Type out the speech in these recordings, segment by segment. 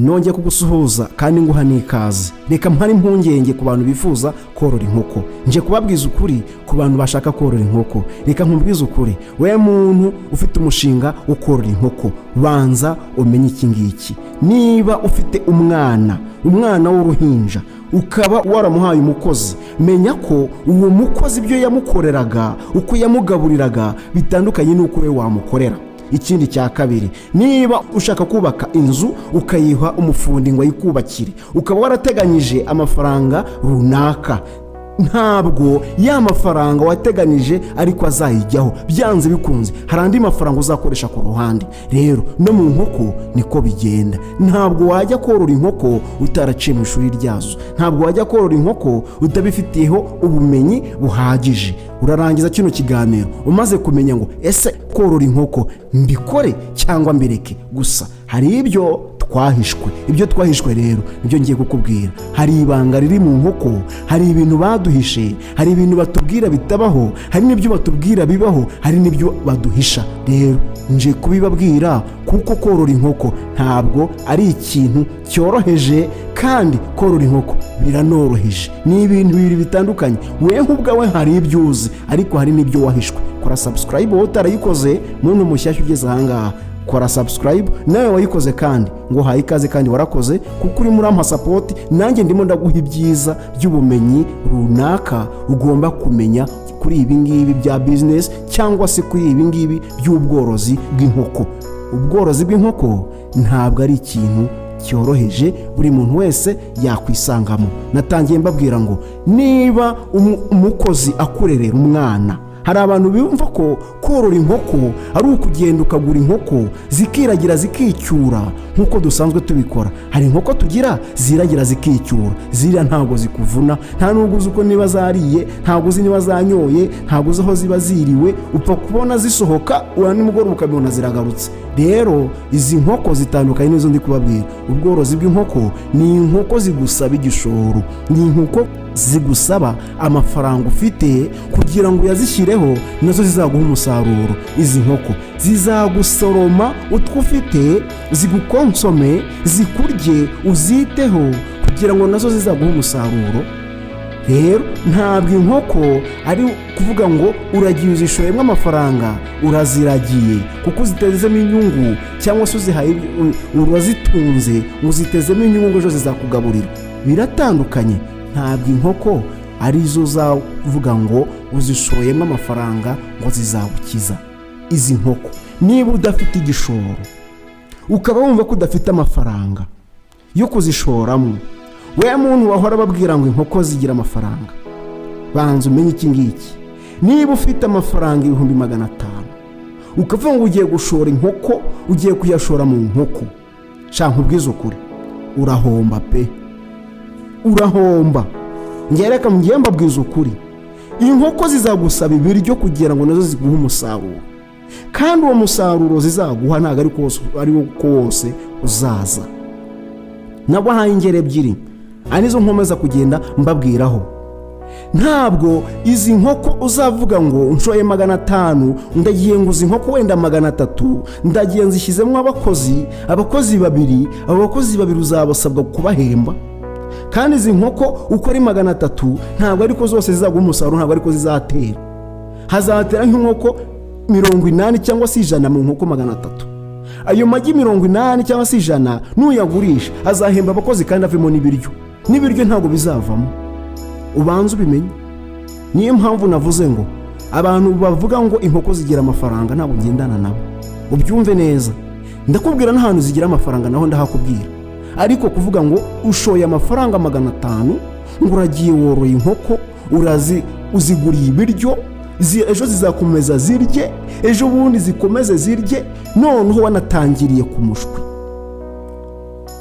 nongeye kugusuhuza kandi nguha n'ikaze. Reka mpari impungenge ku bantu bifuza korora inkoko. Nje kubabwiza ukuri ku bantu bashaka korora inkoko. Reka nkubwize ukuri, we muntu ufite umushinga wo korora inkoko, banza umenye iki ngiki. Niba ufite umwana w'uruhinja, ukaba waramuhaye umukozi, menya ko uwo mukozi ibyo yamukoreraga, uko yamugaburiraga bitandukanye n'uko we wamukorera. Ikindi cya kabiri, niba ushaka kubaka inzu ukayiha umufundi ngo ayikubakire, ukaba warateganyije amafaranga runaka, ntabwo ya mafaranga wateganyije ariko azayijyaho, byanze bikunze hari andi mafaranga uzakoresha ku ruhande. Rero no mu nkoko niko bigenda. Ntabwo wajya korora inkoko utaraciye mu ishuri ryazo, ntabwo wajya korora inkoko utabifitiyeho ubumenyi buhagije. Urarangiza kino kiganiro umaze kumenya ngo ese korora inkoko mbikore cyangwa mbireke. Gusa hari ibyo twahishwe rero nibyo ngiye kukubwira. Hari ibanga riri mu nkoko, hari ibintu baduhishe, hari ibintu batubwira bitabaho, hari n'ibyo batubwira bibaho, hari n'ibyo baduhisha. Rero nje kubibabwira kuko korora inkoko ntabwo ari ikintu cyoroheje, kandi korora inkoko biranoroheje. Ni ibintu bibiri bitandukanye. Wewe ubwawe hari ibyo uzi, ariko hari n'ibyo wahishwe. Kora subscribe wowe utarayikoze, muntu mushyashya ugeze ahangaha, kora subscribe. Nawe wayikoze kandi ngo haye ikaze kandi warakoze, kuko uri muri ampa support. Nanjye ndimo ndaguha ibyiza by'ubumenyi runaka ugomba kumenya kuri ibi ngibi bya business, cyangwa se kuri ibi ngibi by'ubworozi bw'inkoko. Ubworozi bw'inkoko ntabwo ari ikintu cyoroheje buri muntu wese yakwisangamo. Natangiye mbabwira ngo niba umukozi akurerera umwana, hari abantu bumva ko korora inkoko ari ukugenda ukagura inkoko zikiragira zikicyura nk'uko dusanzwe tubikora. Hari inkoko tugira ziragira zikicyura, ziriya ntabwo zikuvuna, nta nubwo uzi uko niba zariye, ntabwo uzi niba zanyoye, ntabwo uzi aho ziba ziriwe. Upfa kubona zisohoka nimugoroba ukabibona ziragarutse. Rero izi nkoko zitandukanye n'izo ndi kubabwira. Ubworozi bw'inkoko ni inkoko zigusaba igishoro, ni inkoko zigusaba amafaranga ufite kugira ngo yazishyireho, nazo zizaguha umusaruro. Izi nkoko zizagusoroma utwo ufite, zigukonsome, zikurye, uziteho kugira ngo nazo zizaguha umusaruro. Rero ntabwo inkoko ari kuvuga ngo uragiye uzishoyemo amafaranga uraziragiye kuko uzitezemo inyungu, cyangwa se uzihaye urazitunze uzitezemo inyungu ejo zizakugaburira. Biratandukanye. Ntabwo inkoko arizo uzavuga ngo uzishoyemo amafaranga ngo zizagukiza. Izi nkoko niba udafite igishoro, ukaba wumva ko udafite amafaranga yo kuzishoramo, we muntu wahora babwira ngo inkoko zigira amafaranga, banza umenye iki ngiki. Niba ufite amafaranga 500,000 ukavuga ngo ugiye gushora inkoko, ugiye kuyashora mu nkoko, cyangwa ubwiza ukuri, urahomba pe, urahomba. Ngereka mugiye mbabwiza ukuri, inkoko zizagusaba ibiryo kugira ngo nazo ziguhe umusaruro, kandi uwo musaruro zizaguha ntabwo ari ko wose uzaza. Nabahaye ingero ebyiri anizo nkomeza kugenda mbabwiraho. Ntabwo izi nkoko uzavuga ngo nshoye 500, ndagiye nguza inkoko wenda 300, ndagiye nzishyizemo abakozi babiri, abo bakozi babiri uzabasabwa kubahemba. Kandi izi nkoko uko ari 300 ntabwo ariko zose zizaguha umusaruro, ntabwo ariko zizatera. Hazatera nk'inkoko 80 cyangwa se 100 mu nkoko 300. Ayo magi 80 cyangwa se 100 nuyagurisha azahemba abakozi kandi avemo n'ibiryo ntabwo bizavamo. Ubanza ubimenye. Niyo mpamvu navuze ngo abantu bavuga ngo inkoko zigira amafaranga ntabwo ngendana nabo. Ubyumve neza. Ndakubwira n'ahantu zigira amafaranga naho ndahakubwira. Ariko kuvuga ngo ushoye amafaranga 500 ngo uragiye woroye inkoko, uziguriye ibiryo, ejo zizakomeza zirye, ejo bundi zikomeze zirye, noneho wanatangiriye ku mushwi.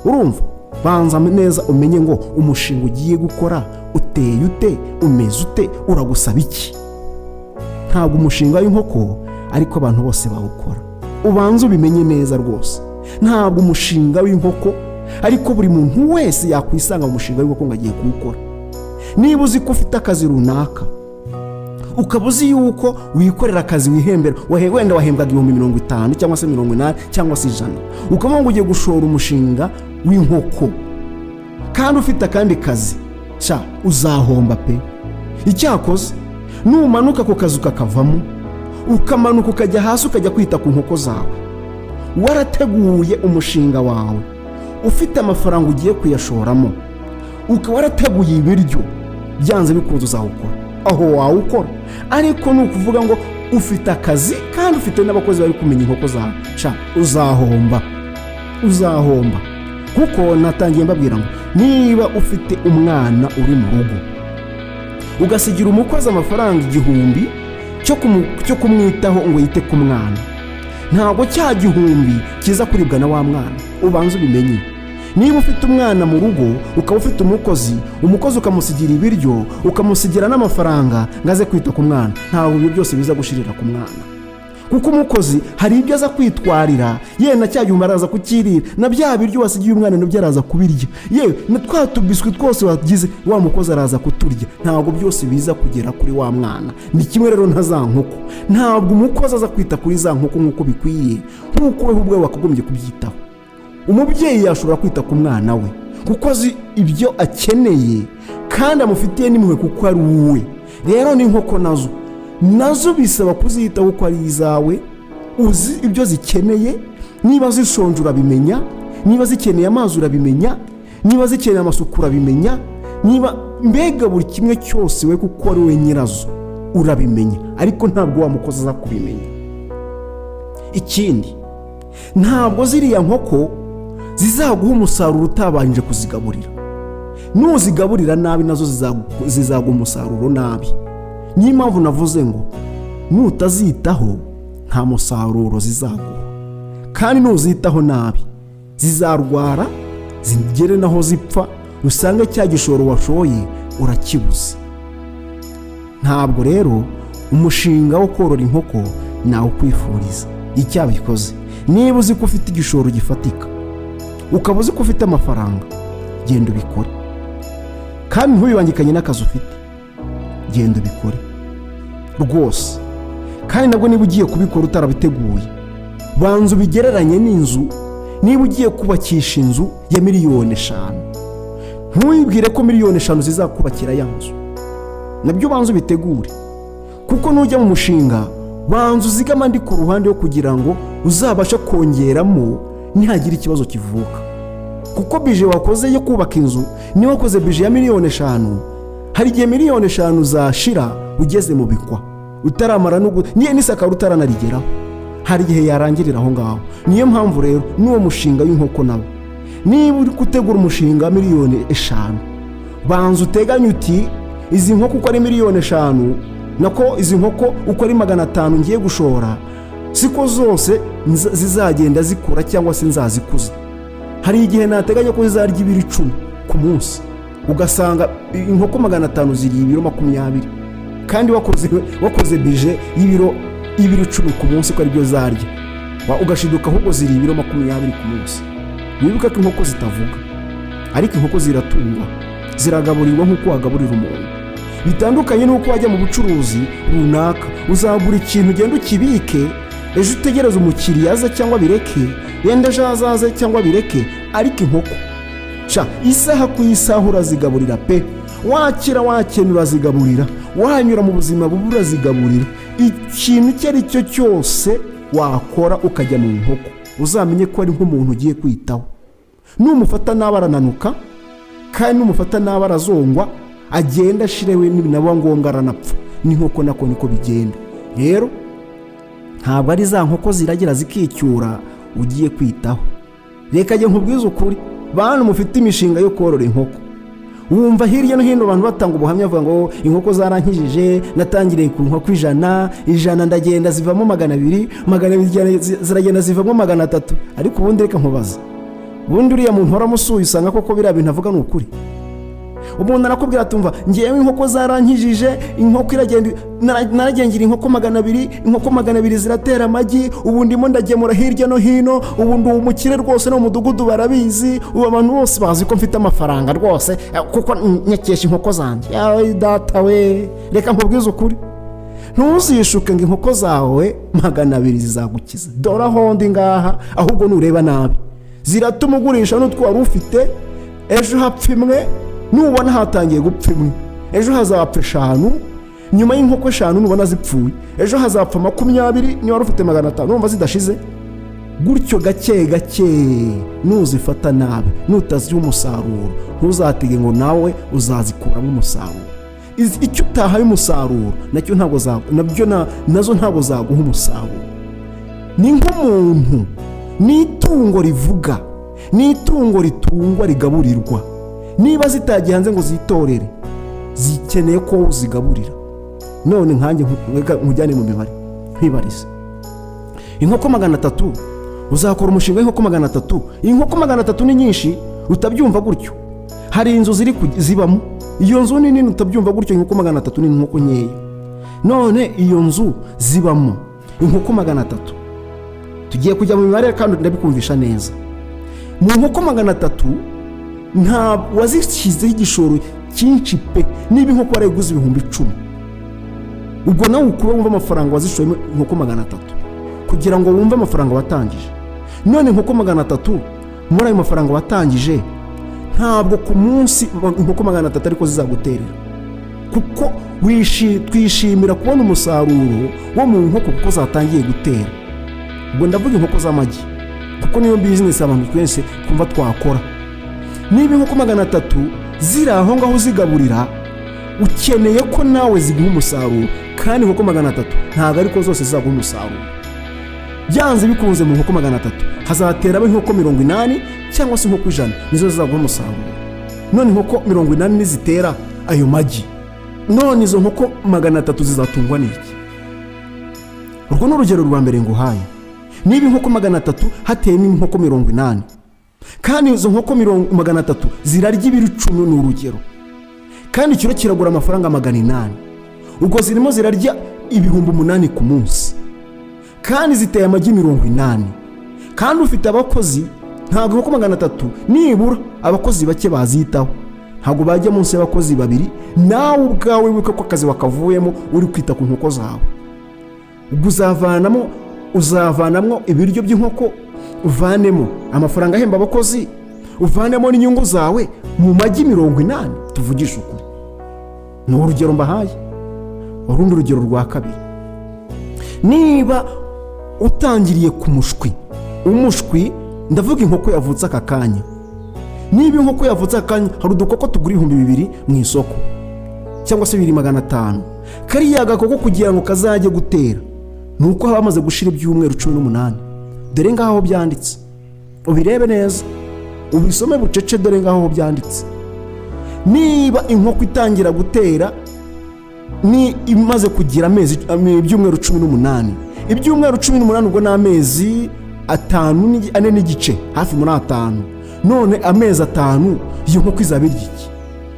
Urumva? Banza neza umenye ngo umushinga ugiye gukora uteye ute, umeze ute, uragusaba iki. Ntabwo umushinga w'inkoko ariko abantu bose bawukora. Ubanza ubimenye neza rwose. Ntabwo umushinga w'inkoko ariko buri muntu wese yakwisanga mu mushinga w'inkoko ngo agiye kuwukora. Niba uzi ko ufite akazi runaka, ukaba uzi yuko wikorera akazi wihembera, wenda wahembwaga 50,000 cyangwa se 80 cyangwa se 100, ukavuga ngo ugiye gushora umushinga w'inkoko kandi ufite akandi kazi, uzahomba pe. Icyakoze numanuka ku kazi ukakavamo, ukamanuka ukajya hasi ukajya kwita ku nkoko zawe, warateguye umushinga wawe, ufite amafaranga ugiye kuyashoramo, ukaba warateguye ibiryo, byanze bikunze uzawukora. Aho wawukora, ariko ni ukuvuga ngo ufite akazi kandi ufite n'abakozi bari kumenya inkoko zawe, uzahomba. Kuko natangiye mbabwira ngo niba ufite umwana uri mu rugo ugasigira umukozi amafaranga 1,000 cyo kumwitaho ngo yite ku mwana, ntabwo cya 1,000 kiza kuribwa na wa mwana. Ubanza ubimenye. Niba ufite umwana mu rugo ukaba ufite umukozi ukamusigira ibiryo, ukamusigira n'amafaranga ngaze kwita ku mwana, ntabwo ibyo byose biza gushirira ku mwana. Kuko umukozi hari ibyo aza kwitwarira, na cya gihe araza kukirira, na bya biryo wasigiye umwana nabyo araza kubirya, na twa tubiswi twose wagize wa mukozi araza kuturya. Ntabwo byose biza kugera kuri wa mwana. Ni kimwe rero na za nkoko, ntabwo umukozi aza kwita kuri za nkoko nk'uko bikwiye, nk'uko we ubwe wakagombye kubyitaho. Umubyeyi yashobora kwita ku mwana we kuko azi ibyo akeneye kandi amufitiye n'impuhwe kuko ari uwe. Rero n'inkoko nazo bisaba kuzitaho uko ari izawe, uzi ibyo zikeneye. Niba zishonje urabimenya, niba zikeneye amazi urabimenya, niba zikeneye amasuku urabimenya, niba mbega buri kimwe cyose we kuko ari we nyirazo urabimenya, ariko ntabwo wa mukozi aza kubimenya. Ikindi, ntabwo ziriya nkoko zizaguha umusaruro utabanje kuzigaburira. Nuzigaburira nabi nazo zizaguha umusaruro nabi. Niyo mpamvu navuze ngo nutazitaho nta musaruro zizaguha, kandi nuzitaho nabi zizarwara, zigere naho zipfa, usange cya gishoro washoye urakibuze. Ntabwo rero umushinga wo korora inkoko nawe ukwifuriza. Icyabikoze, niba uzi ko ufite igishoro gifatika, ukaba uzi ko ufite amafaranga, genda ubikore. Kandi ntubibangikanye n'akazi ufite, genda ubikore rwose. Kandi nabwo niba ugiye kubikora utarabiteguye, banza ubigereranye n'inzu. Niba ugiye kubakisha inzu ya 5,000,000, ntuyibwire ko 5,000,000 zizakubakira ya nzu. Nabyo banza ubitegure, kuko nujya mu mushinga banza uzigama ndi ku ruhande yo kugira ngo uzabashe kongeramo ntihagire ikibazo kivuka. Kuko bije wakoze yo kubaka inzu, niba wakoze bije ya 5,000,000, hari igihe 5,000,000 zashira ugeze mu bikwa utaramara n'isakaro utaranarigeraho, hari igihe yarangirira aho ngaho. Niyo mpamvu rero n'uwo mushinga w'inkoko nawe, niba uri gutegura umushinga wa 5,000,000, banza uteganye uti izi nkoko uko ari 5,000,000, nako izi nkoko uko ari 500 ngiye gushora, siko zose zizagenda zikura cyangwa se nzazikuza. Hari igihe nateganya ko zizarya ibiro 10 ku munsi, ugasanga inkoko 500 ziri ibiro 20, kandi wakoze bije y'ibiro 10 ku munsi ko ari byo zarya, ugashiduka ahubwo ziri ibiro 20 ku munsi. Wibuka ko inkoko zitavuga, ariko inkoko ziratungwa, ziragaburirwa nk'uko wagaburira umuntu. Bitandukanye n'uko wajya mu bucuruzi runaka, uzagura ikintu ugenda ukibike, ejo utegereza umukiriya aza cyangwa bireke, yenda ejo azaze cyangwa bireke. Ariko inkoko isaha ku isaha urazigaburira pe, wakira wakena urazigaburira, wanyura mu buzima bubi urazigaburira. Ikintu icyo ari cyo cyose wakora ukajya mu nkoko, uzamenye ko ari nk'umuntu ugiye kwitaho. Numufata nabi arananuka, kandi numufata nabi arazongwa, agenda ashirewe n'ibinaba ngombwa aranapfa. N'inkoko nako niko bigenda. Rero ntabwo ari za nkoko ziragira zikicyura ugiye kwitaho. Reka njye nkubwize ukuri, bantu mufite imishinga yo korora inkoko, wumva hirya no hino abantu batanga ubuhamya bavuga ngo inkoko zarankijije, natangiriye ku nkoko 100 ndagenda zivamo 200 ziragenda zivamo 300. Ariko ubundi reka nkubaza, ubundi uriya muntu waramusuye usanga koko biriya bintu avuga ni ukuri? Umuntu arakubwira atumva ngiyewe inkoko zarankijije, inkoko iragenda, naragengira inkoko 200, inkoko 200 ziratera amagi, ubu ndimo ndagemura hirya no hino, ubu ndi umukire rwose no mudugudu barabizi, ubu abantu bose bazi ko mfite amafaranga rwose kuko nyekesha inkoko zanjye. Yawe data we, reka nkubwize ukuri, ntuzishuke ngo inkoko zawe 200 zizagukiza. Dore aho ndi ngaha, ahubwo nureba nabi ziratuma ugurisha n'utwo wari ufite, ejo hapfa imwe, nubona hatangiye gupfa imwe ejo hazapfa 5, nyuma y'inkoko 5 nubona zipfuye ejo hazapfa 20, niba wari ufite 500 numva zidashize. Gutyo gake gake nuzifata nabi, nutaziha umusaruro, ntuzatige ngo nawe uzazikuramo umusaruro. Icyo utahaye umusaruro nacyo nazo ntabwo zaguha umusaruro. Ni nk'umuntu, ni itungo rivuga, ni itungo ritungwa rigaburirwa. Niba zitagiye hanze ngo zitorere, zikeneye ko uzigaburira. None nkanjye nkujyane mu mibare nkibarize, inkoko 300, uzakora umushinga w'inkoko 300. Inkoko 300 ni nyinshi, utabyumva gutyo. Hari inzu zibamo, iyo nzu nini utabyumva gutyo. Inkoko 300 ni inkoko nkeya. None iyo nzu zibamo inkoko 300, tugiye kujya mu mibare kandi ndabikumvisha neza. Mu nkoko 300 nta wazishyizeho igishoro cyinshi pe. Niba inkoko warayiguze 10,000, ubwo nawe ukube wumva amafaranga wazishoyemo inkoko 300 kugira ngo wumve amafaranga watangije. None inkoko 300 muri ayo mafaranga watangije, ntabwo ku munsi inkoko 300 ariko zizaguterera, kuko twishimira kubona umusaruro wo mu nkoko kuko zatangiye gutera. Ubwo ndavuga inkoko z'amagi kuko niyo business abantu twese kumva twakora. Niba inkoko 300 ziri aho ngaho zigaburira, ukeneye ko nawe ziguha umusaruro, kandi inkoko 300 ntabwo ariko zose zizaguha umusaruro. Byanze bikunze mu nkoko 300 hazateramo inkoko 80 cyangwa se inkoko 100 nizo zizaguha umusaruro. None inkoko 80 nizitera ayo magi, none izo nkoko 300 zizatungwa n'iki? Urwo ni urugero rwa mbere nguhaye. Niba inkoko 300 hateyemo inkoko 80, kandi izo nkoko 300 zirarya ibiro 10 ni urugero, kandi ikiro kiragura amafaranga 800, ubwo zirimo zirarya 8,000 ku munsi, kandi ziteye amagi 80, kandi ufite abakozi. Ntabwo inkoko 300 nibura abakozi bake bazitaho, ntabwo bajya munsi y'abakozi 2. Nawe ubwawe wibuka ko akazi wakavuyemo uri kwita ku nkoko zawe. Ubwo uzavanamo ibiryo by'inkoko, uvanemo amafaranga ahemba abakozi, uvanemo n'inyungu zawe mu magi 80. Tuvugisha ukuri, ni urugero mbahaye. Urundi rugero rwa kabiri, niba utangiriye ku umushwi, ndavuga inkoko yavutse aka kanya. Niba inkoko yavutse aka kanya, hari udukoko tugura 2,000 mu isoko cyangwa se 2,500. Kariya gakoko kugira ngo kazajye gutera, nuko haba hamaze gushira ibyumweru 18. Dore ngaho byanditse, ubirebe neza, ubisome bucece. Dore ngaho byanditse. Niba inkoko itangira gutera ni imaze kugira ibyumweru 18, ibyumweru 18 ubwo n'amezi 4 n'igice, hafi muri 5. None amezi 5 iyo nkoko izabirya iki?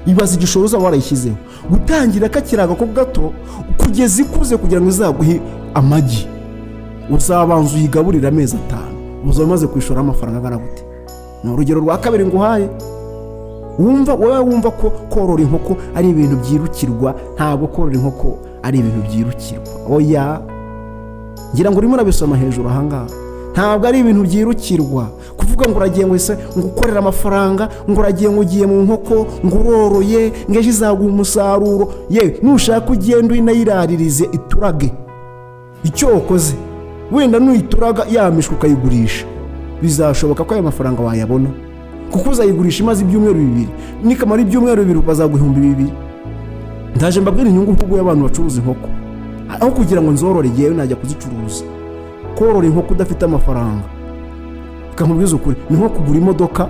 Ibaza igishoro uzaba warayishyizeho. Gutangira kakiraga ko gato kugeza ikuze kugira ngo izaguhe amagi, uzabanza uyigaburira amezi 5, uzaba umaze kwishora amafaranga angana gute? Ni urugero rwa kabiri nguhaye. Wumva ko korora inkoko ari ibintu byirukirwa. Ntabwo korora inkoko ari ibintu byirukirwa, oya. Ngira ngo urimo urabisoma hejuru ahangaha. Ntabwo ari ibintu byirukirwa kuvuga ngo uragiye ngo ukorera amafaranga, ngo uragiye ngo ugiye mu nkoko, ngo uroroye, ngo ejo izaguha umusaruro. Yewe nushaka ugenda uyinayiraririze iturage. Icyo ukoze wenda nuyituraga yamishwe ukayigurisha, bizashoboka ko ayo mafaranga wayabona, kuko uzayigurisha imaze ibyumweru 2. Nikamara ibyumweru 2 bazaguha 2,000. Ndaje mbabwira inyungu kuko y'abantu bacuruza inkoko, aho kugira ngo nzorore yewe najya kuzicuruza. Korora inkoko udafite amafaranga, kamubwiza ukuri, ni nko kugura imodoka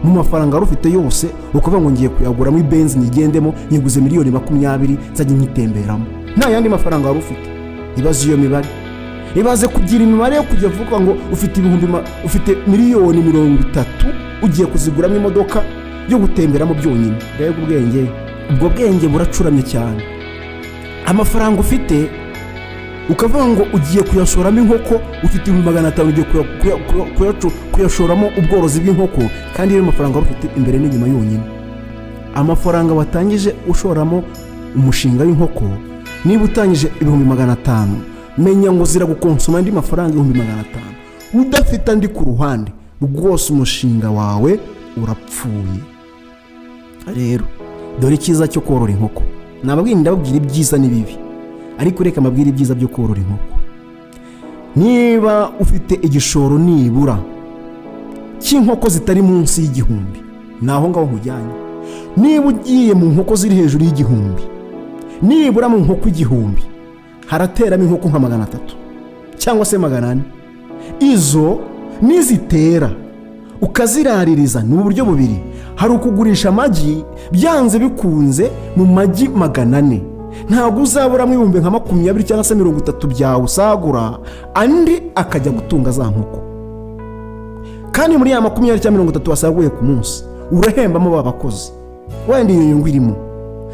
mu mafaranga rufite yose, ukavuga ngo ngiye kuyagura muri benzi nyigendemo, nyiguze $20,000 nzajye nyitemberamo, nta yandi mafaranga rufite. Ibaze iyo mibare. Ibaze kugira imibare yo kujya vuga ngo ufite $30,000,000 ugiye kuziguramo imodoka yo gutemberamo byonyine. Rero ubwo bwenge buracuramye cyane. Amafaranga ufite ukavuga ngo ugiye kuyashoramo inkoko, ufite 500 ugiye kuyashoramo ubworozi bw'inkoko, kandi iyo mafaranga ufite imbere n'inyuma yonyine. Amafaranga watangije ushoramo umushinga w'inkoko, niba utangije 500, menya ngo ziragukonsoma andi mafaranga 500. Udafite andi ku ruhande, rwose umushinga wawe urapfuye. Rero dore icyiza cyo korora inkoko. Ndababwira ibyiza n'ibibi, ariko reka mbabwire ibyiza byo korora inkoko. Niba ufite igishoro nibura cy'inkoko zitari munsi y'igihumbi, naho ngaho nkujyanye. Niba ugiye mu nkoko ziri hejuru y'igihumbi, nibura mu nkoko 1000 harateramo inkoko nka 300 cyangwa se 400. Izo nizitera ukaziraririza ni uburyo bubiri. Hari ukugurisha amagi, byanze bikunze mu magi 400 ntabwo uzaburamo ibihumbi nka 20 cyangwa se 30 byawe usagura, andi akajya gutunga za nkoko. Kandi muri ya 20 cyangwa 30 wasaguye ku munsi urahembamo babakozi, wenda iyo nyungu irimo.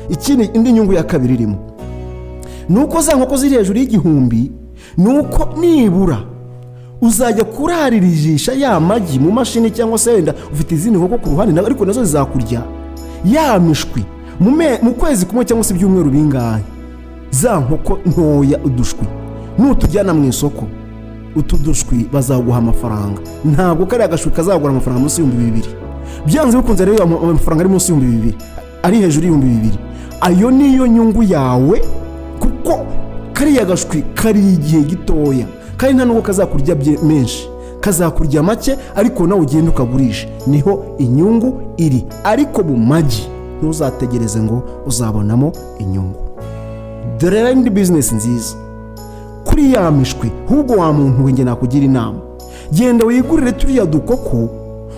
Ikindi indi nyungu ya kabiri irimo nuko za nkoko ziri hejuru y'igihumbi, nuko nibura uzajya kuraririjisha ya magi mu mashini, cyangwa se wenda ufite izindi nkoko ku ruhande ariko nazo zizakurya ya mishwi mu kwezi kumwe cyangwa se ibyumweru bingahe. Za nkoko ntoya udushwi nutujyana mu isoko, utu dushwi bazaguha amafaranga. Ntabwo kari agashwi kazagura amafaranga munsi y'2,000. Byanze bikunze rero amafaranga ari munsi y'2,000, ari hejuru y'2,000, ayo niyo nyungu yawe, kuko kari agashwi kari igihe gitoya, kandi nta nubwo kazakurya menshi, kazakurya make, ariko nawe ugenda ukagurisha, niho inyungu iri. Ariko mu magi ntuzategereze ngo uzabonamo inyungu. Dore indi business nziza kuri ya mishwi. Ahubwo wa muntu we, nge nakugira inama, genda wigurire turiya dukoko,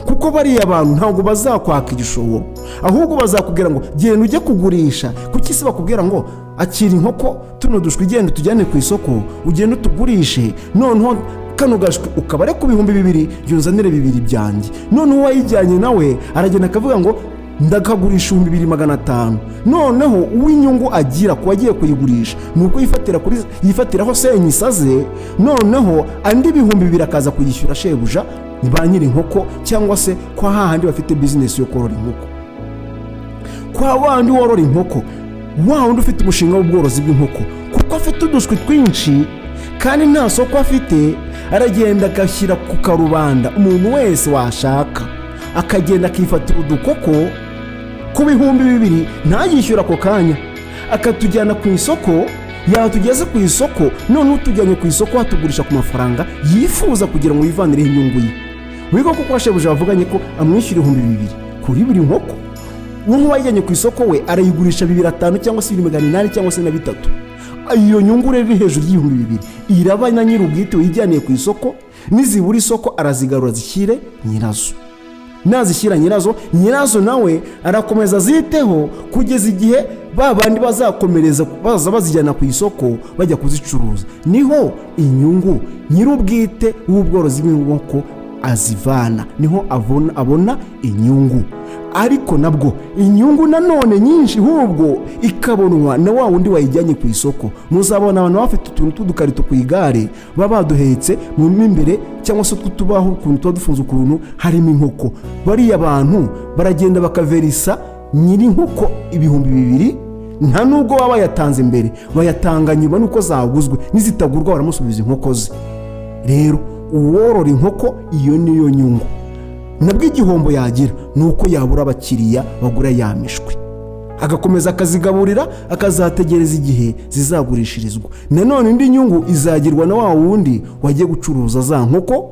kuko bariya abantu ntabwo bazakwaka igishoro, ahubwo bazakubwira ngo genda ujye kugurisha. Kuki se bakubwira ngo akira inkoko tuno dushwi, genda tujyane ku isoko ugende utugurishe, noneho kano gashwi ukabare ku 2,000 yunzanire 2 byanjye. Noneho wayijyanye nawe aragenda akavuga ngo ndakagurisha 2,500. Noneho uw'inyungu agira kuba agiye kuyigurisha nuko yifatiraho senyisaze, noneho andi 2,000 akaza kuyishyura shebuja ni ba nyiri inkoko, cyangwa se kwa hahandi bafite business yo korora inkoko. Kwa wandi worora inkoko, wa wundi ufite umushinga w'ubworozi bw'inkoko, kuko afite udushwi twinshi kandi nta soko afite, aragenda agashyira ku karubanda. Umuntu wese washaka akagenda akifatira udukoko ku 2,000, ntayishyura ako kanya, akatujyana ku isoko. Yatugeze ku isoko, none utujyanye ku isoko hatugurisha ku mafaranga yifuza kugira ngo yivanire inyungu ye. Wigo kuko shebuja bavuganye ko amwishyura 2,000 kuri buri nkoko, uwo wayijyanye ku isoko we arayigurisha 2,500 cyangwa se 2,800 cyangwa se na 3. Iyo nyungu rero iri hejuru y'2,000 iraba na nyir'ubwite wijyaniye ku isoko. Nizibura isoko arazigarura zishyire nyirazo. Nazishyira nyirazo nawe arakomeza ziteho kugeza igihe babandi bazakomereza baza bazijyana ku isoko bajya kuzicuruza. Niho inyungu nyir'ubwite w'ubworozi bw'inkoko azivana, niho abona inyungu. Ariko nabwo inyungu nanone nyinshi ahubwo ikabonwa na wa wundi wayijyanye ku isoko. Muzabona abantu bafite utuntu tudukarito ku igare baba baduhetse mu imbere, cyangwa se tubaho ukuntu tuba dufunze ukuntu harimo inkoko. Bariya abantu baragenda bakaverisa nyiri inkoko 2,000, nta nubwo baba yatanze mbere, bayatanga nyuma nuko zaguzwe. Nizitagurwa baramusubiza inkoko ze. Rero uworora inkoko, iyo niyo nyungu. Nabwo igihombo yagira nuko yabura abakiriya bagura ya mishwi, agakomeza akazigaburira, akazategereza igihe zizagurishirizwa. Nanone indi nyungu izagirwa na wa wundi wagiye gucuruza za nkoko,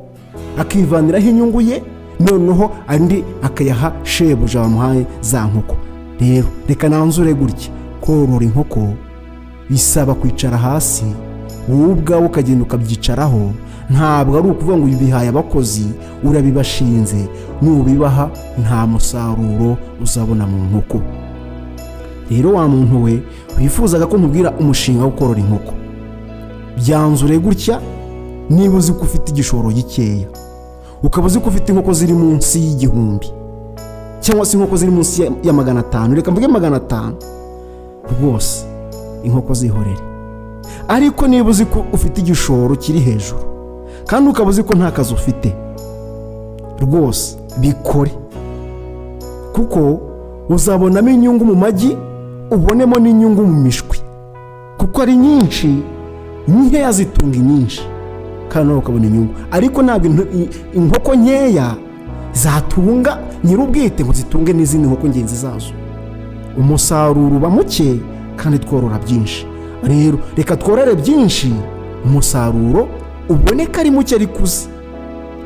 akivaniraho inyungu ye, noneho andi akayaha shebuja bamuhaye za nkoko. Rero reka nanzure gutya, korora inkoko bisaba kwicara hasi wowe ubwawe ukagenda ukabyicaraho. Ntabwo ari ukuvuga ngo ubihaye abakozi urabibashinze, nubibaha nta musaruro uzabona mu nkoko. Rero wa muntu we wifuzaga ko nkubwira umushinga wo korora inkoko, byanzure gutya. Niba uzi ko ufite igishoro gikeya, ukaba uzi ko ufite inkoko ziri munsi y'1,000 cyangwa se inkoko ziri munsi ya 500, reka mvuge 500, rwose inkoko zihorere. Ariko niba uzi ko ufite igishoro kiri hejuru kandi ukaba uzi ko nta kazi ufite, rwose bikore, kuko uzabonamo inyungu mu magi, ubonemo n'inyungu mu mishwi, kuko ari nyinshi, nkeya zitunga nyinshi kandi nawe ukabona inyungu. Ariko ntabwo inkoko nkeya zatunga nyir'ubwite ngo zitunge n'izindi nkoko ngenzi zazo. Umusaruro uba muke kandi tworora byinshi. Rero reka tworore byinshi, umusaruro uboneka ari muke ariko uzi.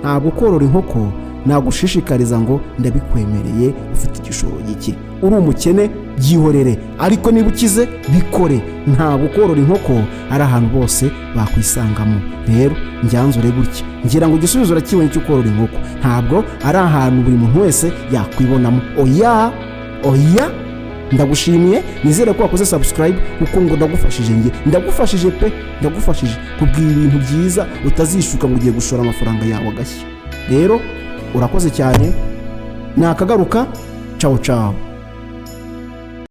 Ntabwo korora inkoko nagushishikariza ngo ndabikwemereye ufite igishoro gike. Uri umukene byihorere, ariko niba ukize bikore. Ntabwo korora inkoko ari ahantu bose bakwisangamo. Rero njyanzure gutya, ngira ngo igisubizo urakibonye cyo korora inkoko. Ntabwo ari ahantu buri muntu wese yakwibonamo. Oya, ndagushimiye, nizere ko wakoze subscribe kuko ngo ndagufashije pe, ndagufashije kubwira ibintu byiza utazishuka ngo ugiye gushora amafaranga yawe agashya. Rero urakoze cyane, nakagaruka. Ciao ciao.